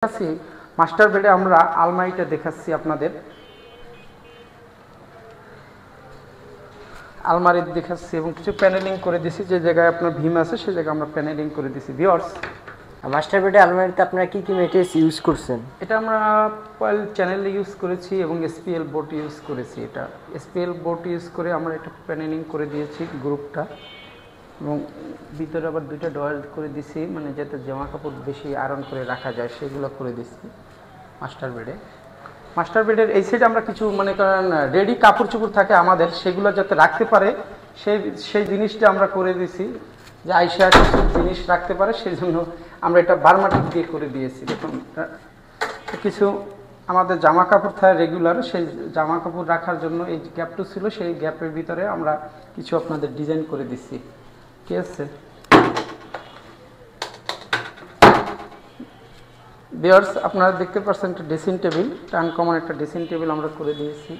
দেখাচ্ছি মাস্টার বেডে আমরা আলমারিটা দেখাচ্ছি আপনাদের। আলমারি দেখাচ্ছি এবং কিছু প্যানেলিং করে দিছি, যে জায়গায় আপনার ভীম আছে সেই জায়গায় আমরা প্যানেলিং করে দিছি। ভিউয়ার্স, মাস্টার বেডে আলমারিতে আপনারা কি কি ম্যাট্রিক্স ইউজ করছেন? এটা আমরা পয়েল চ্যানেল ইউজ করেছি এবং এসপিএল বোর্ড ইউজ করেছি। এটা এসপিএল বোর্ড ইউজ করে আমরা এটা প্যানেলিং করে দিয়েছি গ্রুপটা, এবং ভিতরে আবার দুইটা ডয়ার করে দিছি, মানে যাতে জামা কাপড় বেশি আয়রন করে রাখা যায় সেগুলো করে দিছি মাস্টার বেডে। মাস্টার বেডের এই সাইডে আমরা কিছু মনে করেন রেডি কাপড় চোপড় থাকে আমাদের, সেগুলো যাতে রাখতে পারে সেই জিনিসটা আমরা করে দিছি, যে আইসা কিছু জিনিস রাখতে পারে সেই জন্য আমরা এটা বারমাটিক দিয়ে করে দিয়েছি। দেখুন, কিছু আমাদের জামা কাপড় থাকে রেগুলার, সেই জামা কাপড় রাখার জন্য এই গ্যাপটু ছিল, সেই গ্যাপের ভিতরে আমরা কিছু আপনাদের ডিজাইন করে দিচ্ছি। ঠিক আছে ভিউয়ার্স, আপনারা দেখতে পাচ্ছেন একটা ড্রেসিং টেবিল, আনকমন একটা ড্রেসিং টেবিল আমরা করে দিয়েছি।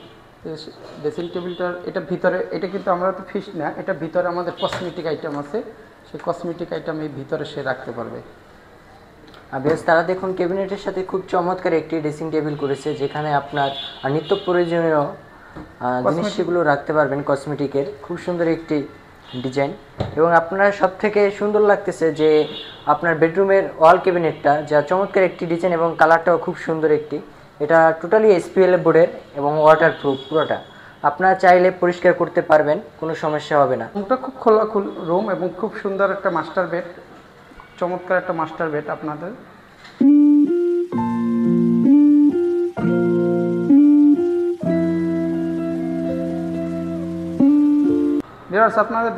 ড্রেসিং টেবিলটার এটা ভিতরে, এটা কিন্তু আমরা তো ফিক্স না, এটা ভিতরে আমাদের কসমেটিক আইটেম আছে, সেই কসমেটিক আইটেম এই ভিতরে সে রাখতে পারবে। বেশ, তারা দেখুন ক্যাবিনেটের সাথে খুব চমৎকার একটি ড্রেসিং টেবিল করেছে, যেখানে আপনার নিত্য প্রয়োজনীয় জিনিস সেগুলো রাখতে পারবেন। কসমেটিকের খুব সুন্দর একটি ডিজাইন, এবং আপনার সব থেকে সুন্দর লাগতেছে যে আপনার বেডরুমের ওয়াল ক্যাবিনেটটা, যা চমৎকার একটি ডিজাইন এবং কালারটাও খুব সুন্দর একটি। এটা টোটালি এসপিএল বোর্ডের এবং ওয়াটারপ্রুফ পুরোটা। আপনারা চাইলে পরিষ্কার করতে পারবেন, কোনো সমস্যা হবে না। রুমটা খুব খোলা রুম এবং খুব সুন্দর একটা মাস্টার বেড, চমৎকার একটা মাস্টার বেড আপনাদের। ভিউয়ার্স, আপনাদের